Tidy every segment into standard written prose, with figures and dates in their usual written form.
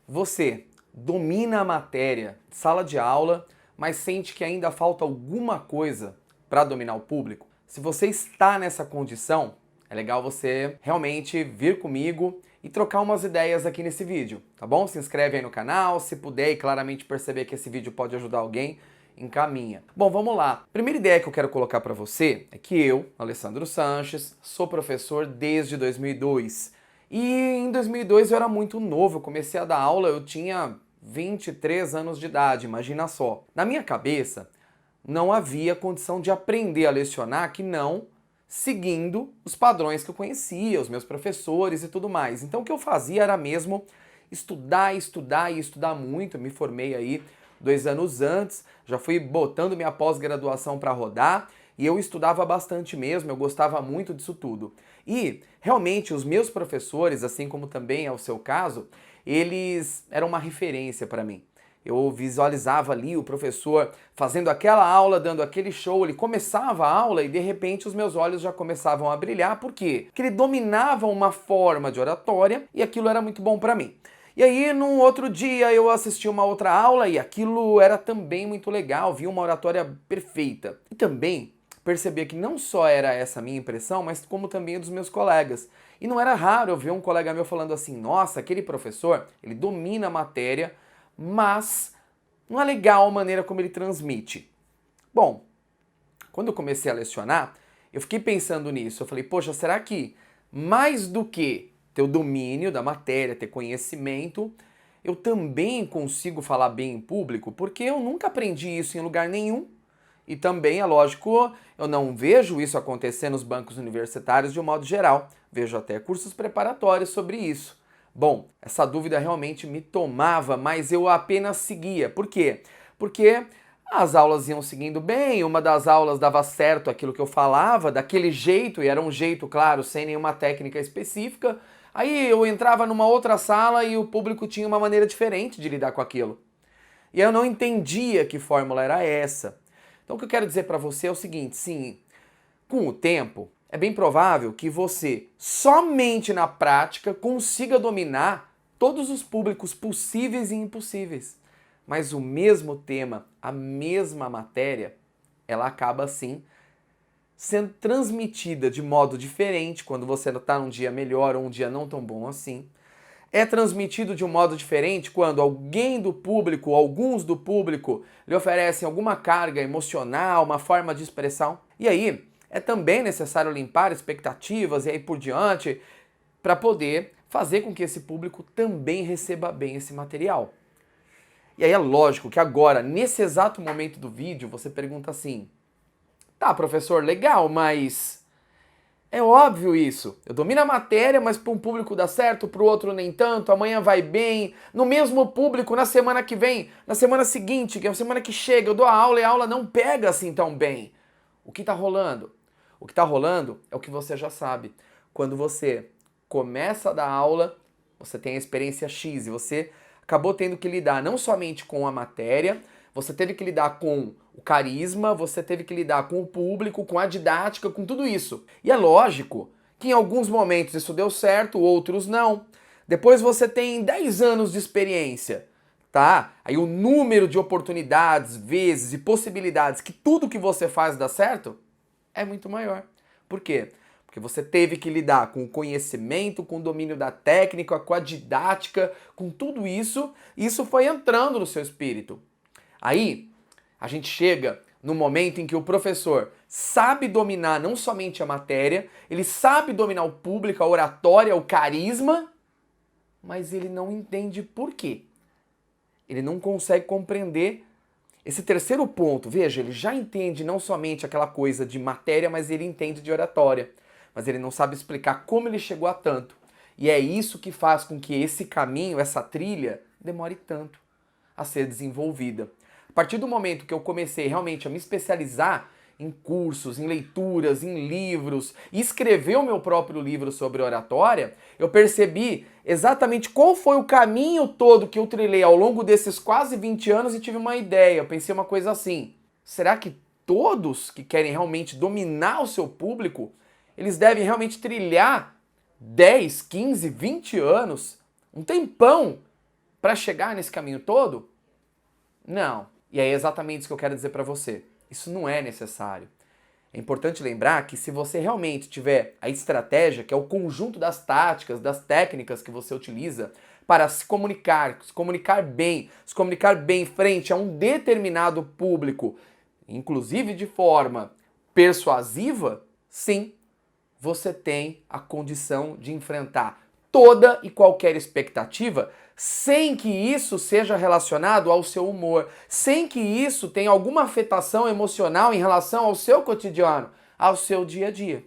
Você domina a matéria, sala de aula, mas sente que ainda falta alguma coisa para dominar o público? Se você está nessa condição, é legal você realmente vir comigo e trocar umas ideias aqui nesse vídeo, tá bom? Se inscreve aí no canal, se puder e claramente perceber que esse vídeo pode ajudar alguém, encaminha. Bom, vamos lá. Primeira ideia que eu quero colocar para você é que eu, Alessandro Sanches, sou professor desde 2002. E em 2002 eu era muito novo, eu comecei a dar aula, eu tinha 23 anos de idade, imagina só. Na minha cabeça, não havia condição de aprender a lecionar que não seguindo os padrões que eu conhecia, os meus professores e tudo mais. Então o que eu fazia era mesmo estudar, estudar e estudar muito. Eu me formei aí 2 anos antes, já fui botando minha pós-graduação para rodar e eu estudava bastante mesmo, eu gostava muito disso tudo. E realmente os meus professores, assim como também é o seu caso, eles eram uma referência para mim. Eu visualizava ali o professor fazendo aquela aula, dando aquele show, ele começava a aula e de repente os meus olhos já começavam a brilhar. Por quê? Porque ele dominava uma forma de oratória e aquilo era muito bom para mim. E aí, num outro dia, eu assisti uma outra aula e aquilo era também muito legal, vi uma oratória perfeita. E também percebi que não só era essa a minha impressão, mas como também a dos meus colegas. E não era raro eu ver um colega meu falando assim, nossa, aquele professor, ele domina a matéria, mas não é legal a maneira como ele transmite. Bom, quando eu comecei a lecionar, eu fiquei pensando nisso. Eu falei, poxa, será que mais do que ter o domínio da matéria, ter conhecimento, eu também consigo falar bem em público? Porque eu nunca aprendi isso em lugar nenhum. E também, é lógico, eu não vejo isso acontecer nos bancos universitários de um modo geral. Vejo até cursos preparatórios sobre isso. Bom, essa dúvida realmente me tomava, mas eu apenas seguia. Por quê? Porque as aulas iam seguindo bem, uma das aulas dava certo aquilo que eu falava, daquele jeito, e era um jeito, claro, sem nenhuma técnica específica. Aí eu entrava numa outra sala e o público tinha uma maneira diferente de lidar com aquilo. E eu não entendia que fórmula era essa. Então o que eu quero dizer para você é o seguinte, sim, com o tempo, é bem provável que você, somente na prática, consiga dominar todos os públicos possíveis e impossíveis. Mas o mesmo tema, a mesma matéria, ela acaba assim sendo transmitida de modo diferente quando você está num dia melhor ou um dia não tão bom assim. É transmitido de um modo diferente quando alguém do público, alguns do público, lhe oferecem alguma carga emocional, uma forma de expressão. E aí, é também necessário limpar expectativas e aí por diante para poder fazer com que esse público também receba bem esse material. E aí é lógico que agora, nesse exato momento do vídeo, você pergunta assim, tá, professor, legal, mas é óbvio isso. Eu domino a matéria, mas para um público dá certo, para o outro nem tanto, amanhã vai bem. No mesmo público, na semana que vem, na semana seguinte, que é a semana que chega, eu dou a aula e a aula não pega assim tão bem. O que está rolando? O que está rolando é o que você já sabe. Quando você começa a dar aula, você tem a experiência X e você acabou tendo que lidar não somente com a matéria, você teve que lidar com o carisma, você teve que lidar com o público, com a didática, com tudo isso. E é lógico que em alguns momentos isso deu certo, outros não. Depois você tem 10 anos de experiência, tá? Aí o número de oportunidades, vezes e possibilidades que tudo que você faz dá certo é muito maior. Por quê? Porque você teve que lidar com o conhecimento, com o domínio da técnica, com a didática, com tudo isso, e isso foi entrando no seu espírito. Aí, a gente chega no momento em que o professor sabe dominar não somente a matéria, ele sabe dominar o público, a oratória, o carisma, mas ele não entende por quê. Ele não consegue compreender esse terceiro ponto. Veja, ele já entende não somente aquela coisa de matéria, mas ele entende de oratória. Mas ele não sabe explicar como ele chegou a tanto. E é isso que faz com que esse caminho, essa trilha, demore tanto a ser desenvolvida. A partir do momento que eu comecei realmente a me especializar em cursos, em leituras, em livros, e escrever o meu próprio livro sobre oratória, eu percebi exatamente qual foi o caminho todo que eu trilhei ao longo desses quase 20 anos e tive uma ideia. Eu pensei uma coisa assim, será que todos que querem realmente dominar o seu público, eles devem realmente trilhar 10, 15, 20 anos, um tempão, para chegar nesse caminho todo? Não. E é exatamente isso que eu quero dizer para você. Isso não é necessário. É importante lembrar que se você realmente tiver a estratégia, que é o conjunto das táticas, das técnicas que você utiliza para se comunicar bem frente a um determinado público, inclusive de forma persuasiva, sim, você tem a condição de enfrentar toda e qualquer expectativa sem que isso seja relacionado ao seu humor, sem que isso tenha alguma afetação emocional em relação ao seu cotidiano, ao seu dia a dia.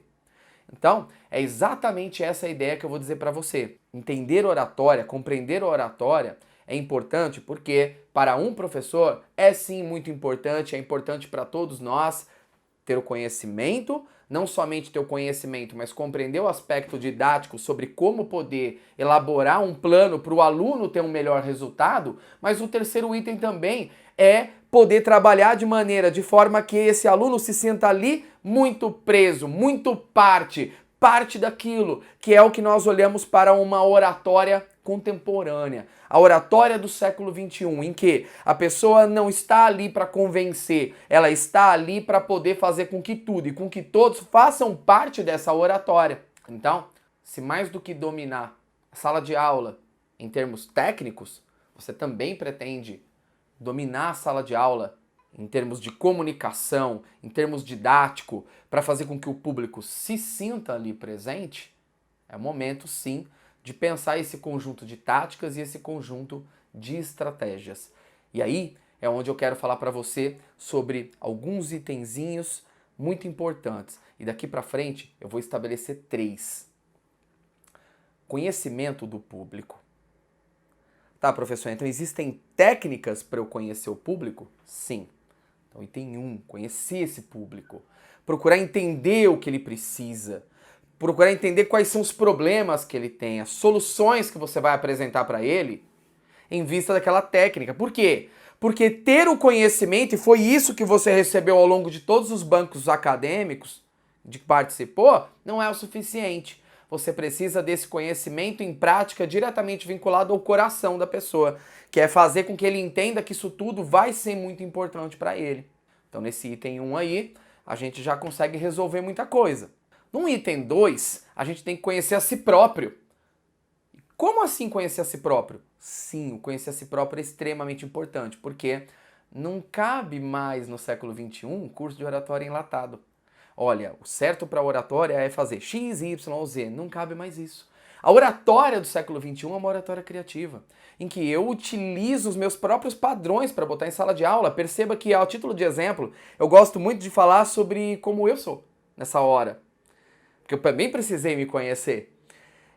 Então, é exatamente essa ideia que eu vou dizer para você. Entender oratória, compreender oratória é importante porque para um professor é sim muito importante, é importante para todos nós ter o conhecimento, não somente ter o conhecimento, mas compreender o aspecto didático sobre como poder elaborar um plano para o aluno ter um melhor resultado, mas o terceiro item também é poder trabalhar de forma que esse aluno se sinta ali muito preso, muito parte daquilo, que é o que nós olhamos para uma oratória contemporânea, a oratória do século XXI, em que a pessoa não está ali para convencer, ela está ali para poder fazer com que tudo e com que todos façam parte dessa oratória. Então, se mais do que dominar a sala de aula em termos técnicos, você também pretende dominar a sala de aula em termos de comunicação, em termos didático, para fazer com que o público se sinta ali presente, é o momento, sim, de pensar esse conjunto de táticas e esse conjunto de estratégias. E aí é onde eu quero falar para você sobre alguns itenzinhos muito importantes. E daqui para frente eu vou estabelecer 3. Conhecimento do público. Tá, professor, então existem técnicas para eu conhecer o público? Sim. Então, item 1, conhecer esse público. Procurar entender o que ele precisa. Procurar entender quais são os problemas que ele tem, as soluções que você vai apresentar para ele em vista daquela técnica. Por quê? Porque ter o conhecimento, e foi isso que você recebeu ao longo de todos os bancos acadêmicos de que participou, não é o suficiente. Você precisa desse conhecimento em prática diretamente vinculado ao coração da pessoa, que é fazer com que ele entenda que isso tudo vai ser muito importante para ele. Então, nesse item 1 aí, a gente já consegue resolver muita coisa. No item 2, a gente tem que conhecer a si próprio. Como assim conhecer a si próprio? Sim, o conhecer a si próprio é extremamente importante, porque não cabe mais no século XXI um curso de oratória enlatado. Olha, o certo para oratória é fazer X, Y, Z. Não cabe mais isso. A oratória do século XXI é uma oratória criativa, em que eu utilizo os meus próprios padrões para botar em sala de aula. Perceba que, ao título de exemplo, eu gosto muito de falar sobre como eu sou nessa hora, porque eu também precisei me conhecer.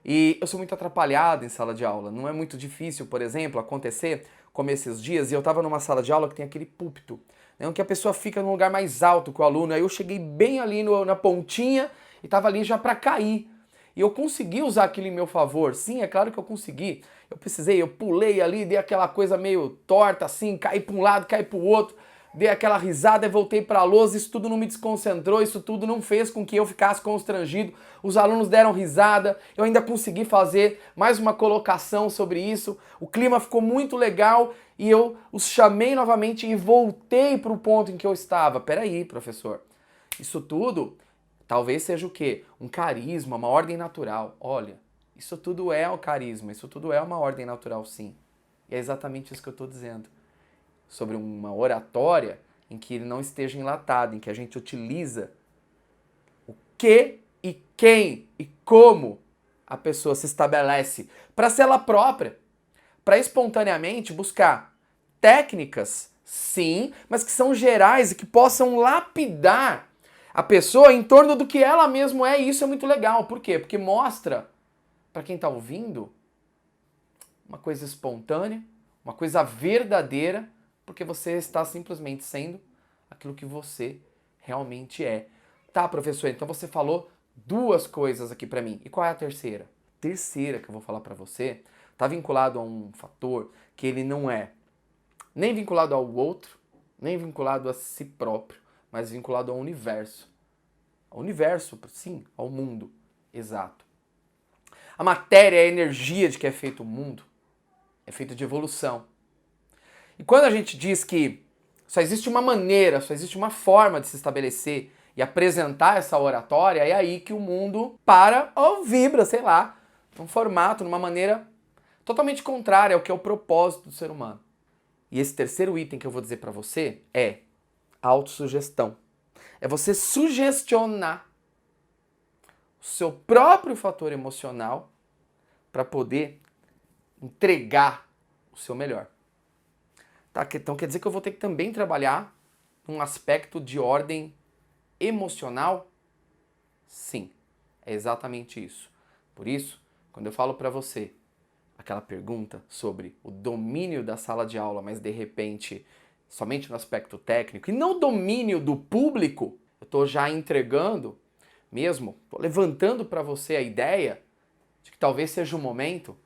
E eu sou muito atrapalhado em sala de aula. Não é muito difícil, por exemplo, acontecer como esses dias, e eu estava numa sala de aula que tem aquele púlpito, né, em que a pessoa fica num lugar mais alto que o aluno. Aí eu cheguei bem ali na pontinha e estava ali já para cair. E eu consegui usar aquilo em meu favor. Sim, é claro que eu consegui. Eu pulei ali, dei aquela coisa meio torta assim, caí para um lado, caí para o outro. Dei aquela risada e voltei para a lousa, isso tudo não me desconcentrou, isso tudo não fez com que eu ficasse constrangido. Os alunos deram risada, eu ainda consegui fazer mais uma colocação sobre isso. O clima ficou muito legal e eu os chamei novamente e voltei para o ponto em que eu estava. Peraí, professor, isso tudo talvez seja o quê? Um carisma, uma ordem natural. Olha, isso tudo é o carisma, isso tudo é uma ordem natural, sim. E é exatamente isso que eu estou dizendo. Sobre uma oratória em que ele não esteja enlatado, em que a gente utiliza o que e quem e como a pessoa se estabelece para ser ela própria, para espontaneamente buscar técnicas, sim, mas que são gerais e que possam lapidar a pessoa em torno do que ela mesma é, e isso é muito legal. Por quê? Porque mostra para quem está ouvindo uma coisa espontânea, uma coisa verdadeira, porque você está simplesmente sendo aquilo que você realmente é. Tá, professor, então você falou 2 coisas aqui pra mim. E qual é a terceira? A terceira que eu vou falar pra você tá vinculado a um fator que ele não é nem vinculado ao outro, nem vinculado a si próprio, mas vinculado ao universo. Ao universo, sim, ao mundo. Exato. A matéria, a energia de que é feito o mundo é feito de evolução. E quando a gente diz que só existe uma maneira, só existe uma forma de se estabelecer e apresentar essa oratória, é aí que o mundo para ou vibra, sei lá, num formato, numa maneira totalmente contrária ao que é o propósito do ser humano. E esse terceiro item que eu vou dizer para você é autossugestão. É você sugestionar o seu próprio fator emocional para poder entregar o seu melhor. Tá? Então quer dizer que eu vou ter que também trabalhar num aspecto de ordem emocional? Sim, é exatamente isso. Por isso, quando eu falo para você aquela pergunta sobre o domínio da sala de aula, mas de repente somente no aspecto técnico e não domínio do público, eu estou já entregando mesmo, tô levantando para você a ideia de que talvez seja o momento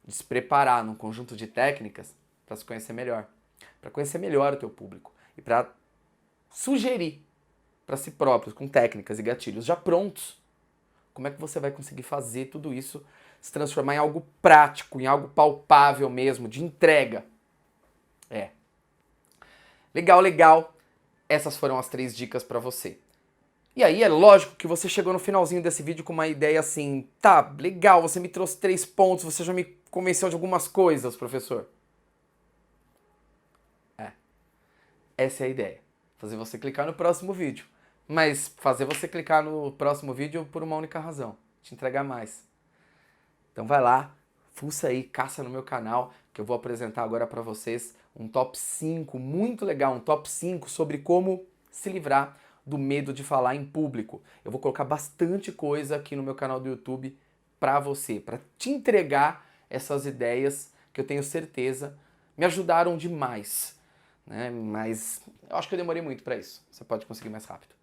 de se preparar num conjunto de técnicas para se conhecer melhor, para conhecer melhor o teu público e para sugerir para si próprio, com técnicas e gatilhos já prontos, como é que você vai conseguir fazer tudo isso se transformar em algo prático, em algo palpável mesmo, de entrega. Legal, legal. Essas foram as 3 dicas para você. E aí é lógico que você chegou no finalzinho desse vídeo com uma ideia assim, tá, legal, você me trouxe 3 pontos, você já me convenceu de algumas coisas, professor. Essa é a ideia. Fazer você clicar no próximo vídeo. Mas fazer você clicar no próximo vídeo por uma única razão. Te entregar mais. Então vai lá, fuça aí, caça no meu canal, que eu vou apresentar agora para vocês um top 5 muito legal, um top 5 sobre como se livrar do medo de falar em público. Eu vou colocar bastante coisa aqui no meu canal do YouTube para você, para te entregar essas ideias que eu tenho certeza me ajudaram demais, né? Mas eu acho que eu demorei muito para isso. Você pode conseguir mais rápido.